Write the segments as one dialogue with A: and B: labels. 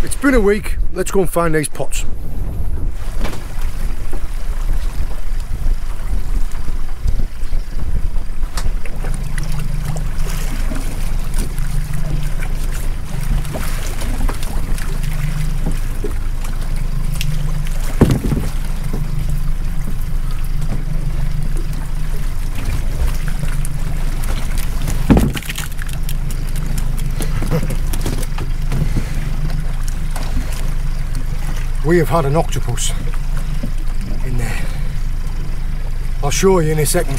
A: It's been a week, let's go and find these pots. We have had an octopus in there. I'll show you in a second.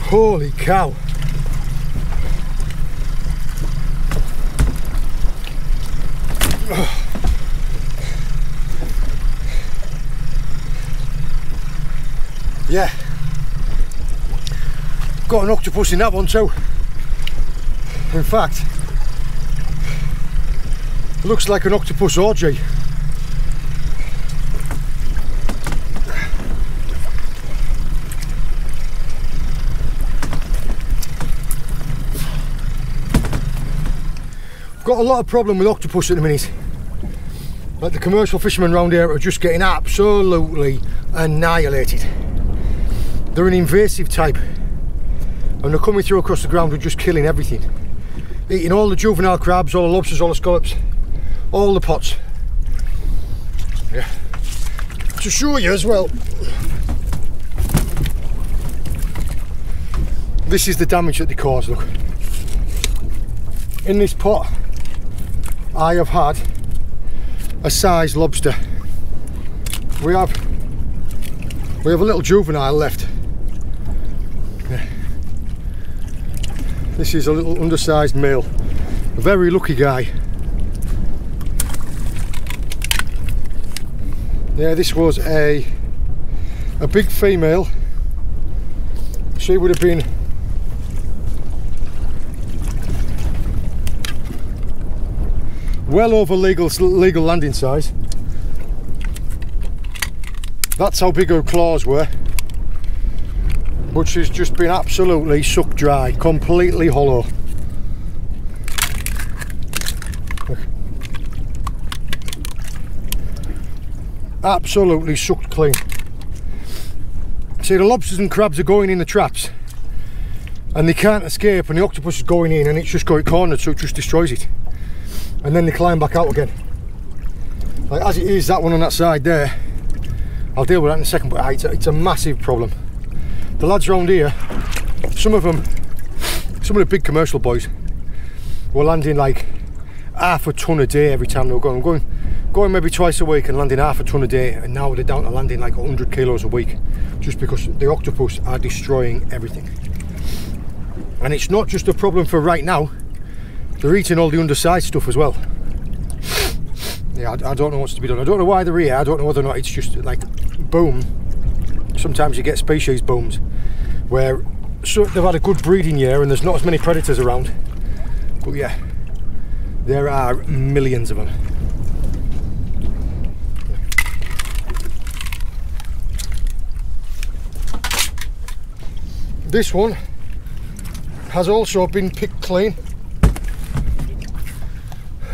A: Holy cow! Yeah, got an octopus in that one too. In fact, looks like an octopus orgy. Got a lot of problem with octopus at the minute. Like the commercial fishermen around here are just getting absolutely annihilated. They're an invasive type and they're coming through across the ground and just killing everything. Eating all the juvenile crabs, all the lobsters, all the scallops, all the pots. Yeah. To show you as well, this is the damage that they cause, look. In this pot I have had a size lobster. We have a little juvenile left. Yeah. This is a little undersized male, a very lucky guy. Yeah, this was a big female. She would have been well over legal landing size. That's how big her claws were. But she's just been absolutely sucked dry, completely hollow. Look. Absolutely sucked clean. See, the lobsters and crabs are going in the traps and they can't escape, and the octopus is going in and it's just got it cornered, so it just destroys it. And then they climb back out again. Like as it is, that one on that side there, I'll deal with that in a second, but it's a massive problem. The lads around here, some of the big commercial boys were landing like half a ton a day every time they were going maybe twice a week and landing half a ton a day, and now they're down to landing like 100 kilos a week, just because the octopus are destroying everything. And it's not just a problem for right now, they're eating all the undersized stuff as well. Yeah, I don't know what's to be done. I don't know why they're here. I don't know whether or not it's just like boom. Sometimes you get species booms where they've had a good breeding year and there's not as many predators around. But yeah, there are millions of them. This one has also been picked clean.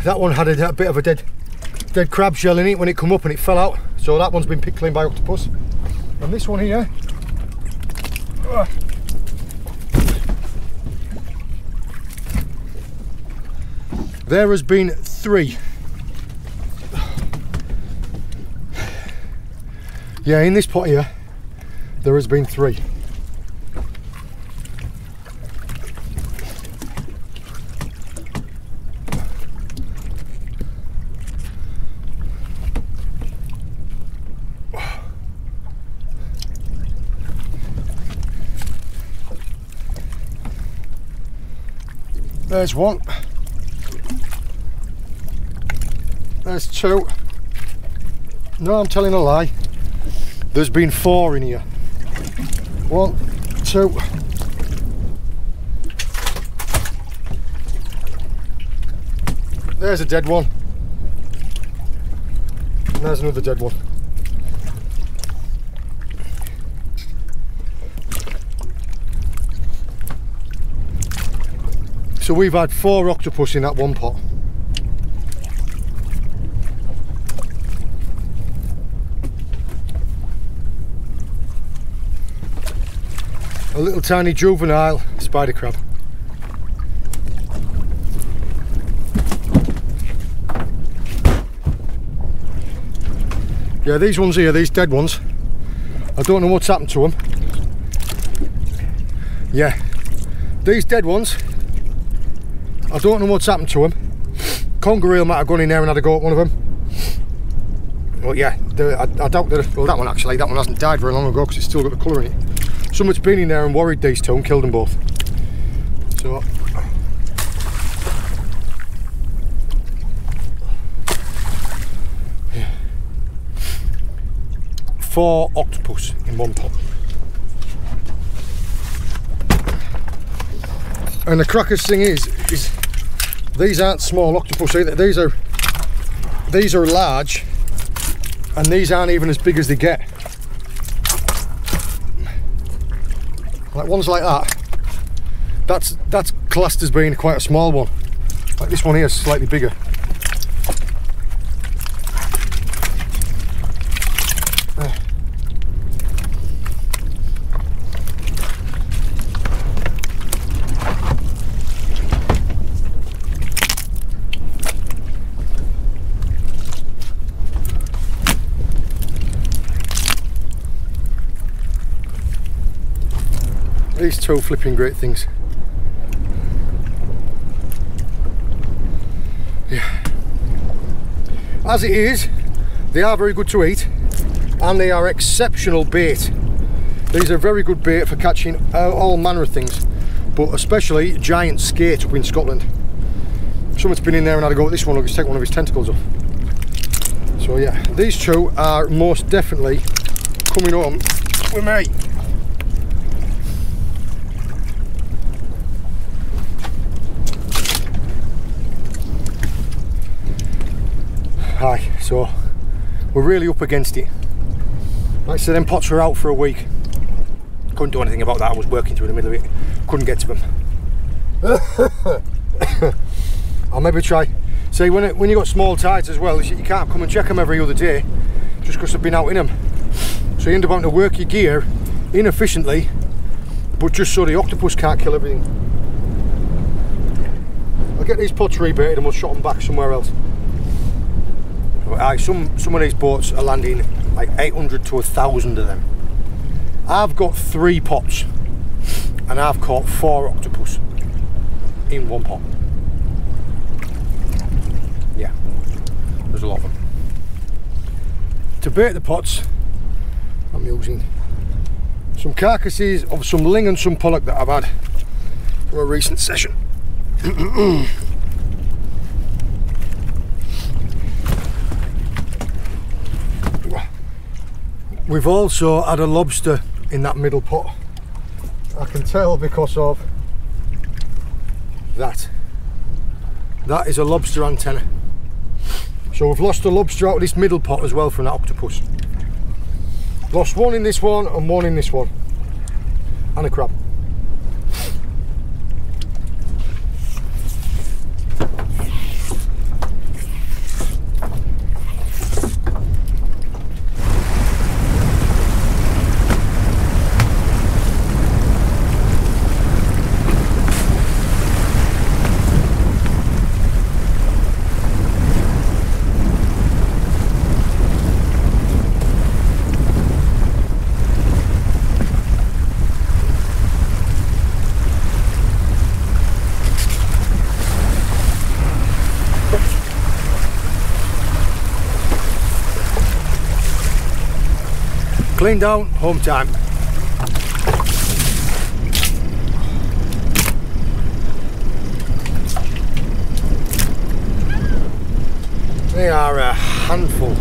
A: That one had a bit of a dead crab shell in it when it come up and it fell out, so that one's been picked clean by octopus. And this one here, there has been 3. Yeah, in this pot here there has been 3. There's 1. There's 2. No, I'm telling a lie. There's been 4 in here. 1, 2. There's a dead one. And there's another dead one. So we've had 4 octopus in that one pot. A little tiny juvenile spider crab. Yeah, these ones here, these dead ones, I don't know what's happened to them. Yeah, these dead ones, I don't know what's happened to them. Conger eel might have gone in there and had a go at one of them. But yeah, I doubt that. Well, that one actually, that one hasn't died very long ago because it's still got the colour in it. Someone's been in there and worried these two and killed them both. So. Yeah. 4 octopus in one pot. And the crackers thing is these aren't small octopus either. These are large, and these aren't even as big as they get. Like ones like that, that's classed as being quite a small one. Like this one here is slightly bigger. These two flipping great things. Yeah. As it is, they are very good to eat, and they are exceptional bait. These are very good bait for catching all manner of things, but especially giant skate up in Scotland. Someone's been in there and had a go at this one. Let's take one of his tentacles off. So yeah, these two are most definitely coming home with me. Aye, so we're really up against it. Like I said, them pots were out for a week. Couldn't do anything about that. I was working through the middle of it. Couldn't get to them. I'll maybe try. See, when you got small tides as well, you can't come and check them every other day just because they've been out in them. So you end up having to work your gear inefficiently, but just so the octopus can't kill everything. I'll get these pots rebaited and we'll shot them back somewhere else. Some of these boats are landing like 800 to 1,000 of them. I've got 3 pots and I've caught 4 octopus in one pot. Yeah, there's a lot of them. To bait the pots, I'm using some carcasses of some ling and some pollock that I've had from a recent session. We've also had a lobster in that middle pot. I can tell because of that. That is a lobster antenna. So we've lost a lobster out of this middle pot as well from that octopus. Lost one in this one and one in this one. And a crab. Clean down, home time. They are a handful.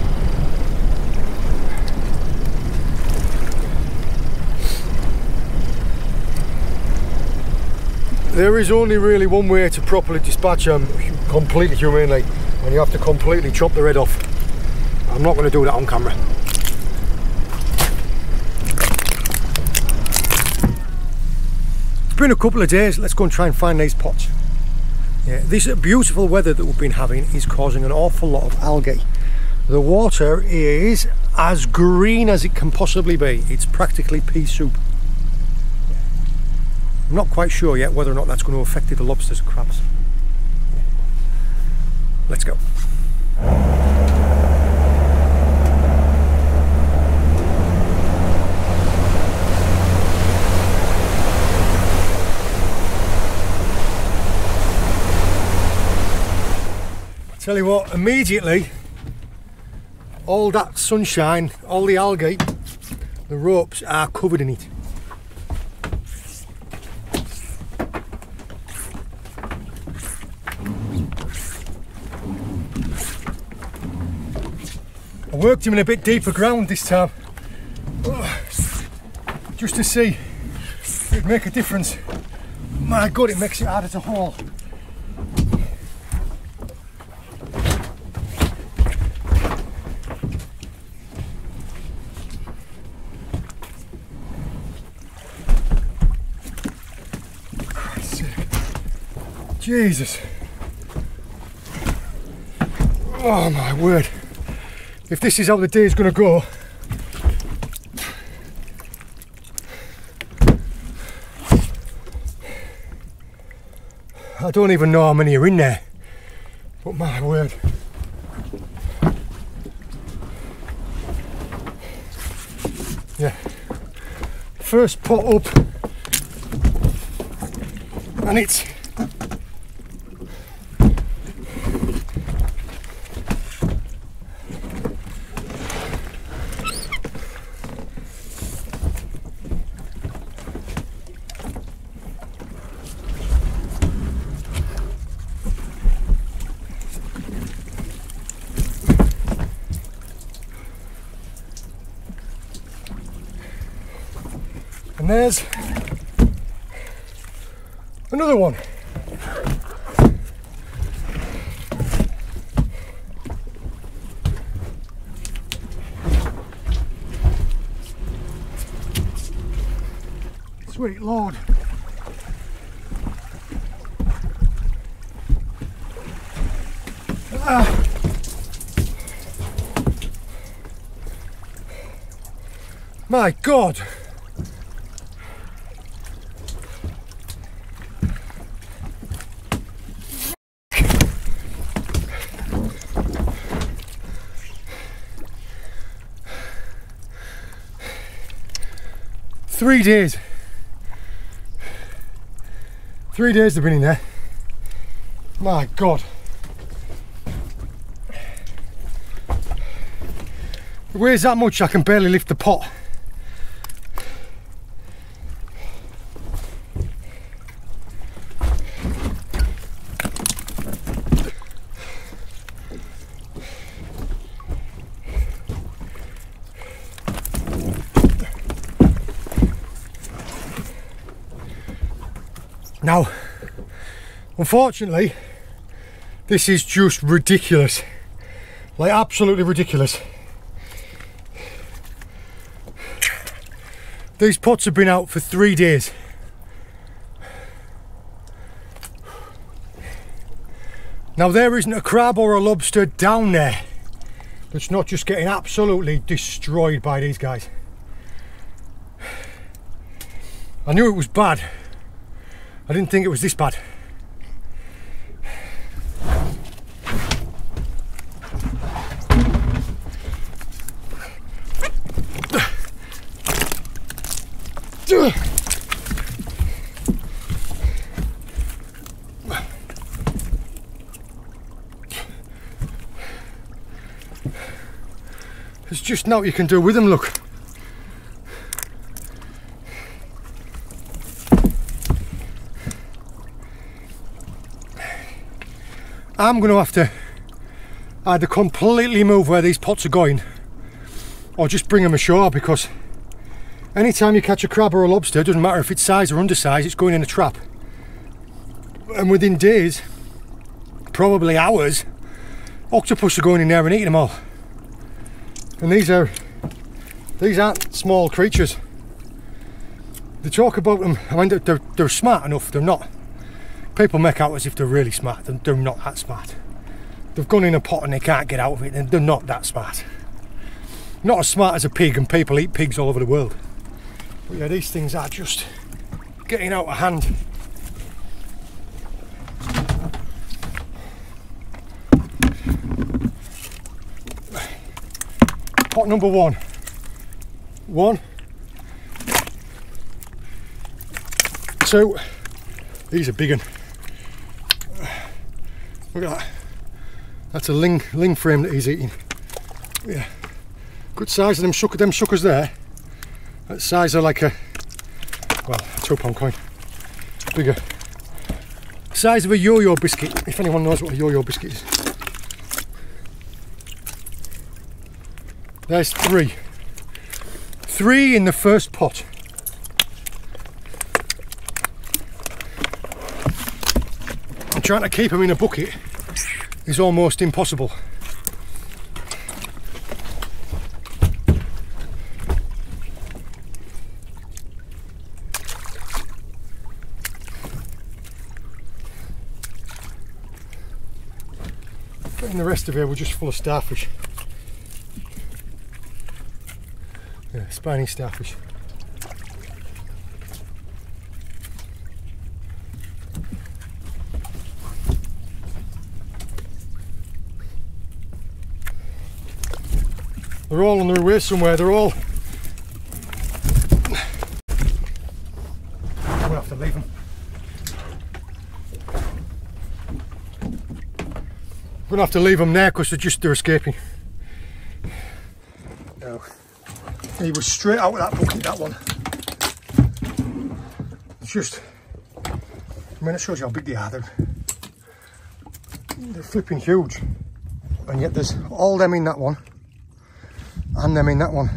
A: There is only really one way to properly dispatch them completely humanely, and you have to completely chop the head off. I'm not going to do that on camera. It's been a couple of days, let's go and try and find these pots. Yeah, this beautiful weather that we've been having is causing an awful lot of algae. The water is as green as it can possibly be. It's practically pea soup. I'm not quite sure yet whether or not that's going to affect the lobsters and crabs. Let's go. Tell you what, immediately, all that sunshine, all the algae, the ropes are covered in it. I worked him in a bit deeper ground this time, just to see if it'd make a difference. My God, it makes it harder to haul. Jesus. Oh my word. If this is how the day is going to go, I don't even know how many are in there, but my word. Yeah. First pot up, and it's and there's another one. Sweet Lord. My God. Three days. 3 days they've been in there. My God. It weighs that much I can barely lift the pot. Now, unfortunately, this is just ridiculous, like absolutely ridiculous. These pots have been out for 3 days. Now there isn't a crab or a lobster down there that's not just getting absolutely destroyed by these guys. I knew it was bad. I didn't think it was this bad. There's just nothing you can do with them, look. I'm going to have to either completely move where these pots are going or just bring them ashore, because anytime you catch a crab or a lobster, it doesn't matter if it's size or undersize, it's going in a trap. And within days, probably hours, octopus are going in there and eating them all. And these aren't small creatures. They talk about them, I mean, they're smart enough, they're not. People make out as if they're really smart, they're not that smart. They've gone in a pot and they can't get out of it, and they're not that smart. Not as smart as a pig, and people eat pigs all over the world. But yeah, these things are just getting out of hand. Pot number one. One. Two. These are big one. Look at that. That's a ling frame that he's eating. Yeah. Good size of them suckers there. That size of like a, well, a £2 coin. Bigger. Size of a yo-yo biscuit, if anyone knows what a yo-yo biscuit is. There's three. Three in the first pot. I'm trying to keep them in a bucket is almost impossible. And the rest of it were just full of starfish. Yeah, spiny starfish. They're all on their way somewhere, they're all... I'm gonna have to leave them. I'm gonna have to leave them there because they're escaping. No. He was straight out of that bucket, that one. It's just, I mean, it shows you how big they are. They're flipping huge. And yet there's all them in that one. And them in that one.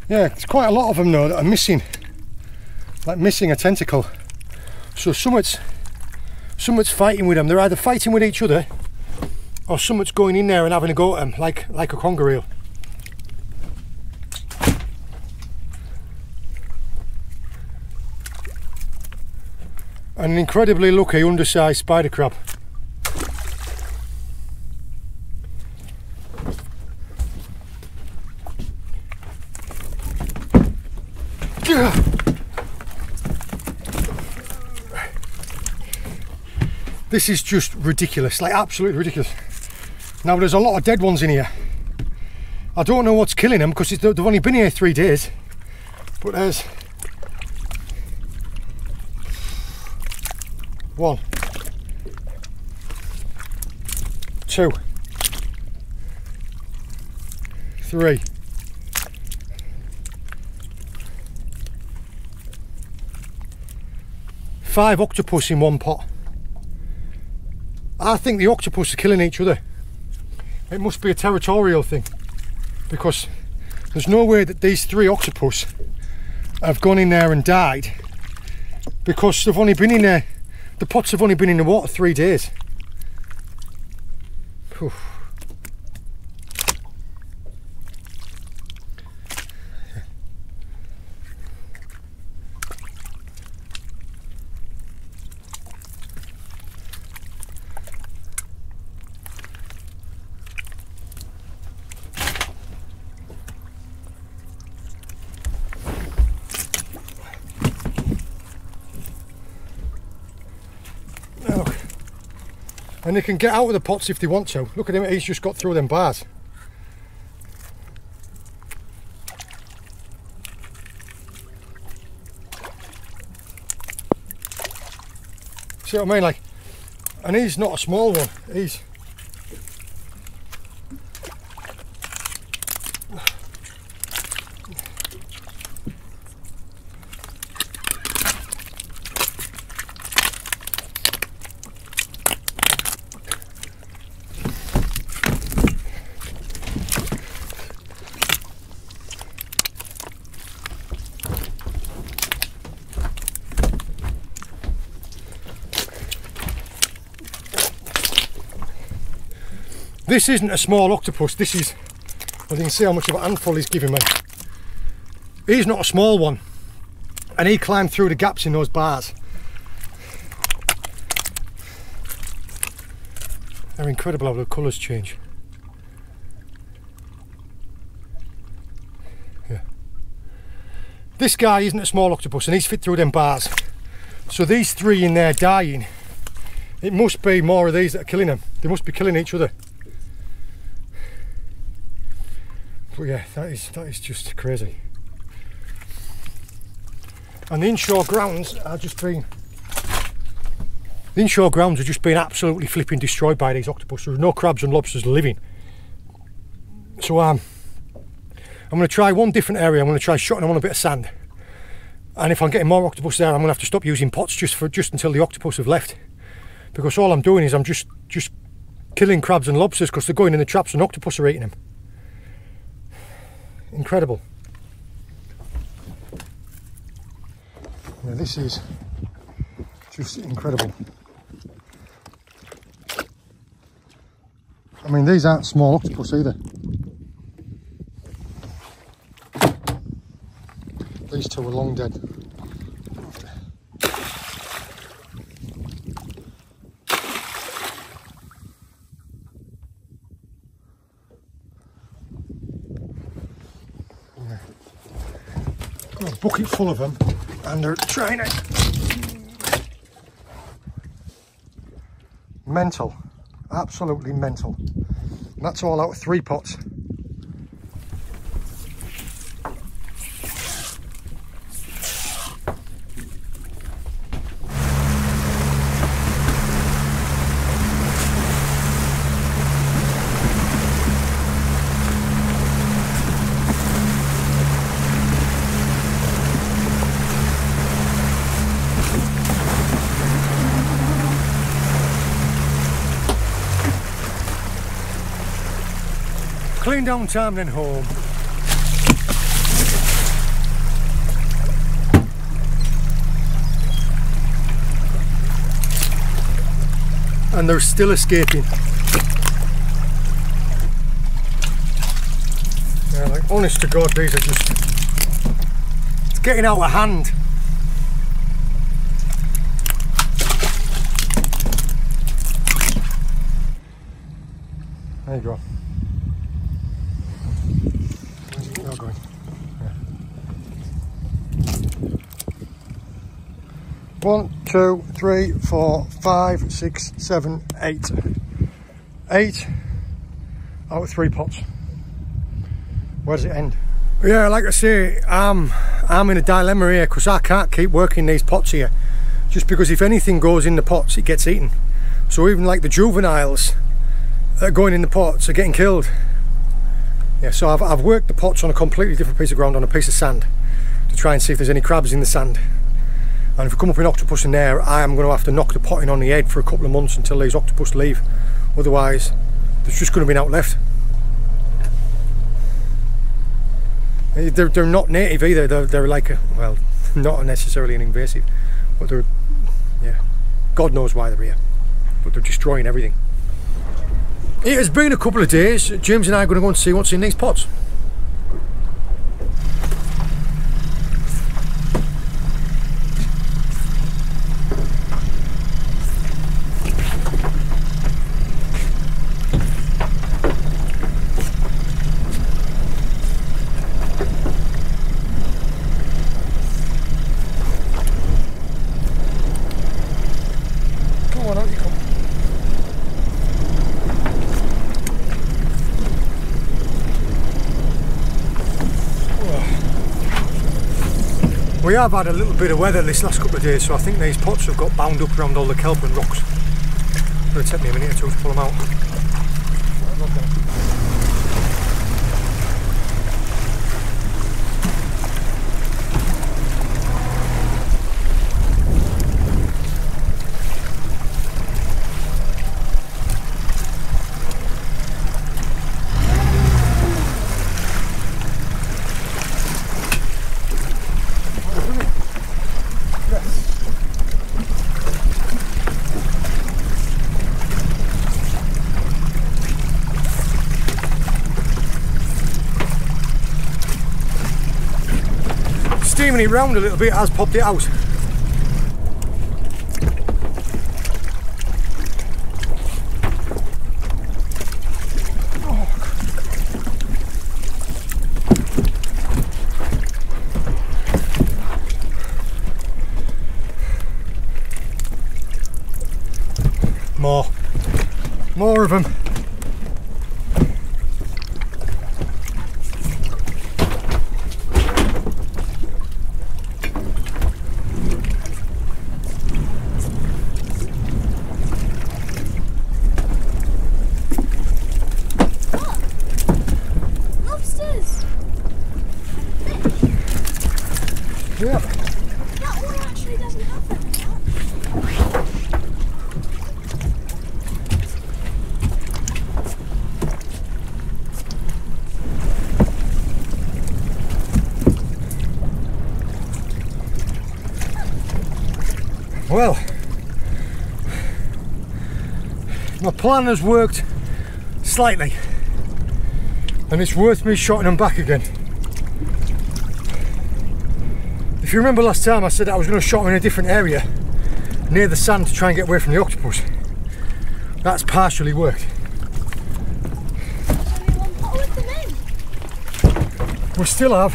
A: Yeah, there's quite a lot of them though that are missing, like missing a tentacle. So something's fighting with them. They're either fighting with each other, or something's going in there and having a go at them, like a conger eel. An incredibly lucky undersized spider crab. This is just ridiculous, like absolutely ridiculous. Now there's a lot of dead ones in here. I don't know what's killing them because they've only been here 3 days. But there's 1, 2, 3. 5 octopus in one pot. I think the octopus are killing each other. It must be a territorial thing, because there's no way that these 3 octopus have gone in there and died, because they've only been in there, the pots have only been in the water 3 days. Whew. And they can get out of the pots if they want to. Look at him, he's just got through them bars. See what I mean? Like, And he's not a small one, he's... This isn't a small octopus, this is, as you can see how much of a handful he's giving me. He's not a small one, and he climbed through the gaps in those bars. They're incredible how the colours change. Yeah. This guy isn't a small octopus and he's fit through them bars. So these three in there dying, it must be more of these that are killing them. They must be killing each other. But yeah, that is just crazy. And the inshore grounds are just being absolutely flipping destroyed by these octopus. There's no crabs and lobsters living. So I'm going to try one different area. I'm going to try shotting them on a bit of sand. And if I'm getting more octopus there, I'm going to have to stop using pots just until the octopus have left. Because all I'm doing is I'm just killing crabs and lobsters because they're going in the traps and octopus are eating them. Incredible. Yeah, this is just incredible. I mean, these aren't small octopus either. These two are long dead. Got a bucket full of them and they're trying to... Mental. Absolutely mental. And that's all out of 3 pots. Clean down time, then home. And they're still escaping. Yeah, like, honest to God, these are just... It's getting out of hand. There you go. Going. Yeah. 1, 2, 3, 4, 5, 6, 7, 8. 8 out of 3 pots. Where does it end? Yeah, like I say, I'm in a dilemma here because I can't keep working these pots here. Just because if anything goes in the pots, it gets eaten. So even like the juveniles that are going in the pots are getting killed. Yeah, so I've worked the pots on a completely different piece of ground, on a piece of sand, to try and see if there's any crabs in the sand. And if we come up with an octopus in there, I am going to have to knock the potting on the head for a couple of months until these octopus leave. Otherwise, there's just going to be out left. They're not native either. They're like well, not necessarily an invasive, but they're, yeah, God knows why they're here. But they're destroying everything. It has been a couple of days. James and I are going to go and see what's in these pots. Come on, out you come. We have had a little bit of weather this last couple of days, so I think these pots have got bound up around all the kelp and rocks. It's going to take me a minute or two to pull them out. Steaming it round a little bit has popped it out. More of them. Yeah.
B: That one actually doesn't have them.
A: Well, my plan has worked slightly, and it's worth me shotting them back again. If you remember last time I said I was going to shot them in a different area near the sand to try and get away from the octopus. That's partially worked. We still have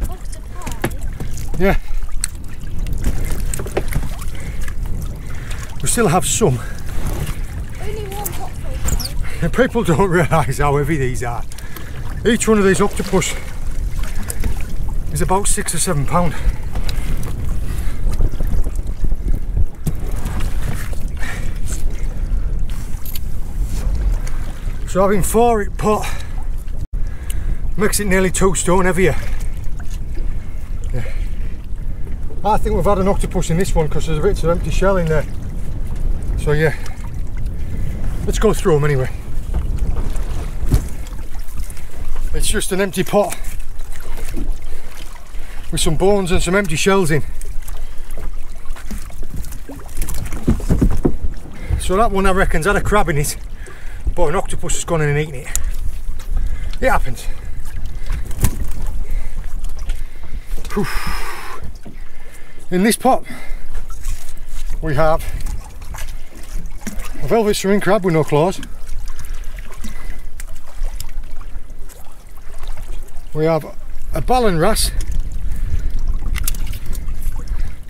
A: octopi. Yeah. We still have some.
B: Only one octopus.
A: People don't realise how heavy these are. Each one of these octopus is about 6 or 7 pounds. So having 4 it pot makes it nearly 2 stone heavier. Yeah. I think we've had an octopus in this one because there's a bit of empty shell in there. So yeah, let's go through them anyway. It's just an empty pot with some bones and some empty shells in. So that one I reckon's had a crab in it, but an octopus has gone in and eaten it. It happens. Whew. In this pot we have a velvet string crab with no claws. We have a ballan wrasse.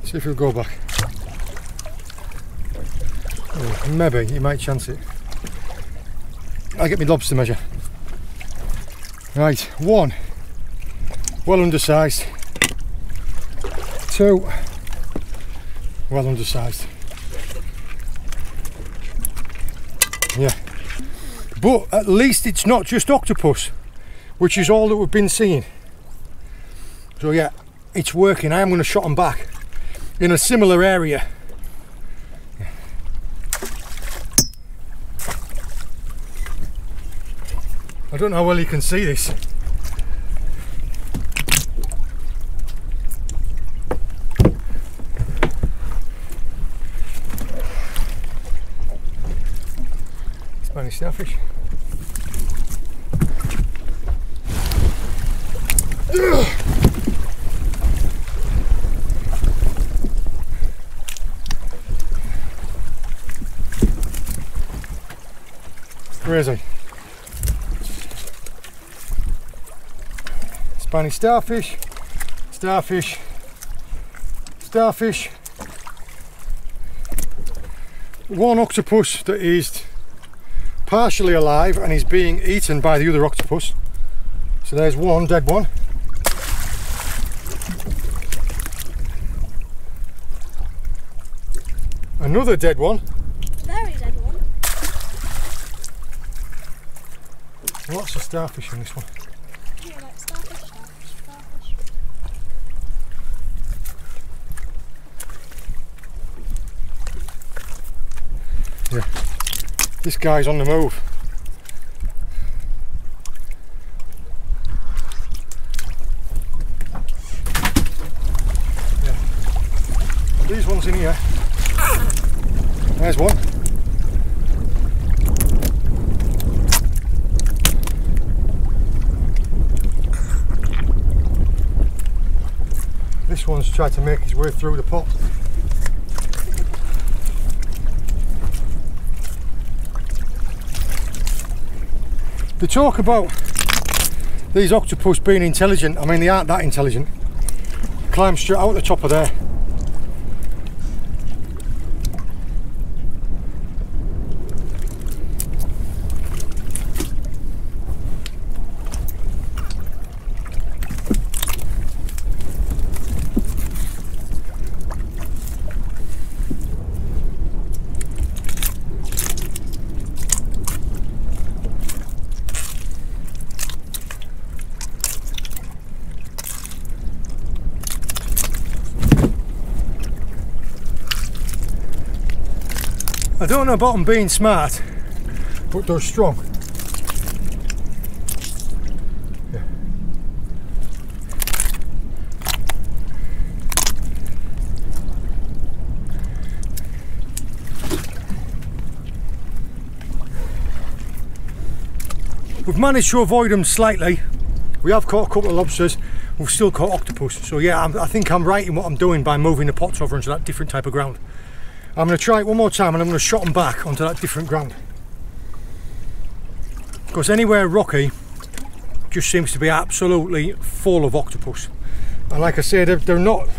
A: See if he'll go back. Oh, maybe he might chance it. I'll get my lobster measure. Right, 1, well undersized. 2, well undersized. Yeah, but at least it's not just octopus, which is all that we've been seeing. So yeah, it's working. I am going to shot them back in a similar area. I don't know how well you can see this. Spanish starfish. Crazy. Spanish starfish, starfish, starfish. One octopus that is partially alive and is being eaten by the other octopus. So there's one dead one. Another dead one.
B: Very dead one.
A: Lots of starfish in this one.
B: Yeah, like starfish.
A: Yeah. This guy's on the move. Yeah. These ones in here. There's one. This one's tried to make his way through the pot. They talk about these octopus being intelligent. I mean, they aren't that intelligent. Climb straight out the top of there. I don't know about them being smart, but they're strong. Yeah. We've managed to avoid them slightly. We have caught a couple of lobsters, we've still caught octopus. So yeah, I think I'm right in what I'm doing by moving the pots over into that different type of ground. I'm going to try it one more time and I'm going to shot them back onto that different ground. Because anywhere rocky just seems to be absolutely full of octopus. And like I said, they're not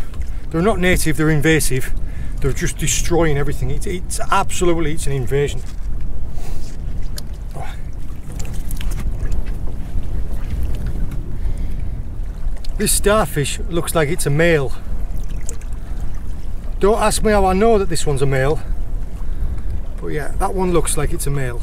A: native, they're invasive. They're just destroying everything. It's absolutely, it's an invasion. Oh. This starfish looks like it's a male. Don't ask me how I know that this one's a male, but yeah, that one looks like it's a male.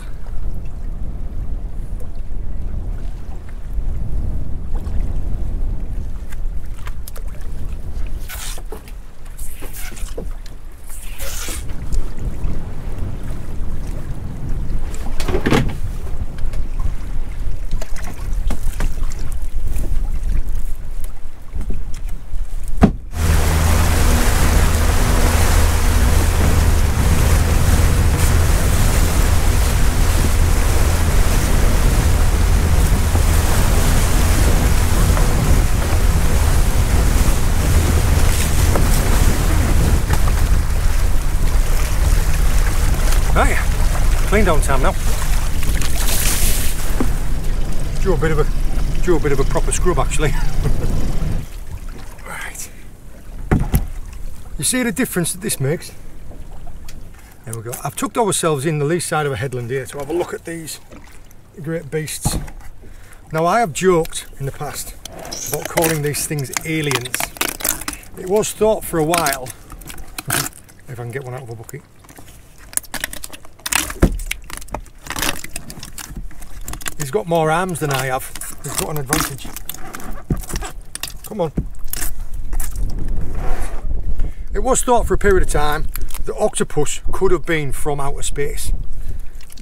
A: Right, clean down time now. Do a bit of a proper scrub actually. Right. You see the difference that this makes? There we go. I've tucked ourselves in the lee side of a headland here to have a look at these great beasts. Now I have joked in the past about calling these things aliens. It was thought for a while, if I can get one out of a bucket. He's got more arms than I have. He's got an advantage. Come on. It was thought for a period of time that octopus could have been from outer space.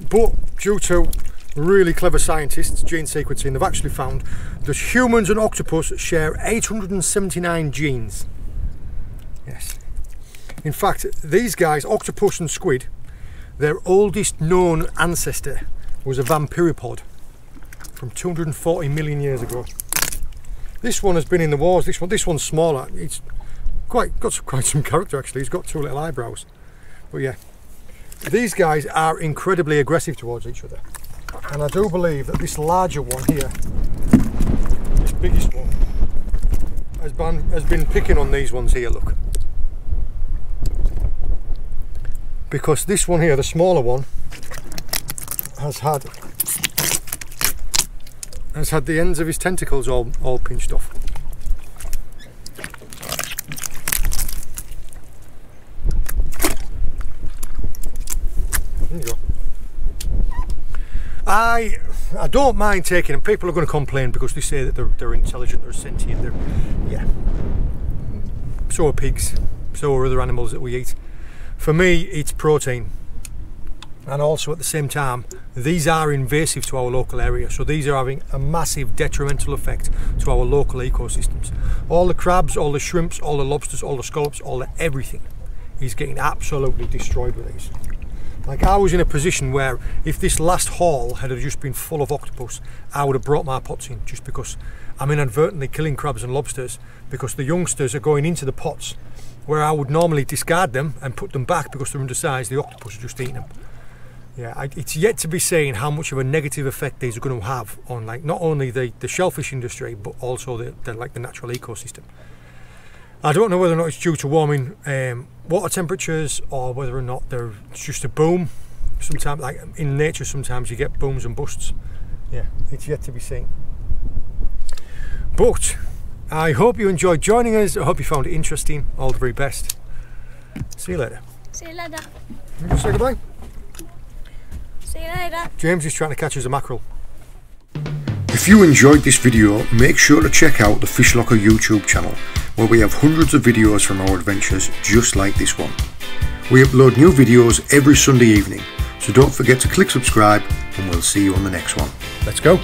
A: But due to really clever scientists, gene sequencing, they've actually found that humans and octopus share 879 genes. Yes. In fact, these guys, octopus and squid, their oldest known ancestor was a vampiropod from 240 million years ago. This one has been in the wars. This one's smaller. It's got quite some character actually. He's got two little eyebrows. But yeah, these guys are incredibly aggressive towards each other. And I do believe that this larger one here, this biggest one, has been picking on these ones here, look. Because this one here, the smaller one, has had the ends of his tentacles all pinched off. I don't mind taking them. People are going to complain because they say that they're intelligent, they're sentient, yeah. So are pigs, so are other animals that we eat. For me, it's protein. And also at the same time, these are invasive to our local area, so these are having a massive detrimental effect to our local ecosystems. All the crabs, all the shrimps, all the lobsters, all the scallops, all the everything is getting absolutely destroyed with these. Like, I was in a position where if this last haul had just been full of octopus, I would have brought my pots in, just because I'm inadvertently killing crabs and lobsters because the youngsters are going into the pots where I would normally discard them and put them back because they're undersized. The octopus are just eating them. Yeah, it's yet to be seen how much of a negative effect these are going to have on, like, not only the shellfish industry but also the natural ecosystem. I don't know whether or not it's due to warming water temperatures or whether or not it's just a boom. Sometimes, like in nature, sometimes you get booms and busts. Yeah, it's yet to be seen. But I hope you enjoyed joining us. I hope you found it interesting. All the very best. See you later.
B: See you later.
A: You just say goodbye.
B: See you later.
A: James is trying to catch us a mackerel.
C: If you enjoyed this video, make sure to check out the Fish Locker YouTube channel, where we have hundreds of videos from our adventures just like this one. We upload new videos every Sunday evening, so don't forget to click subscribe and we'll see you on the next one.
A: Let's go.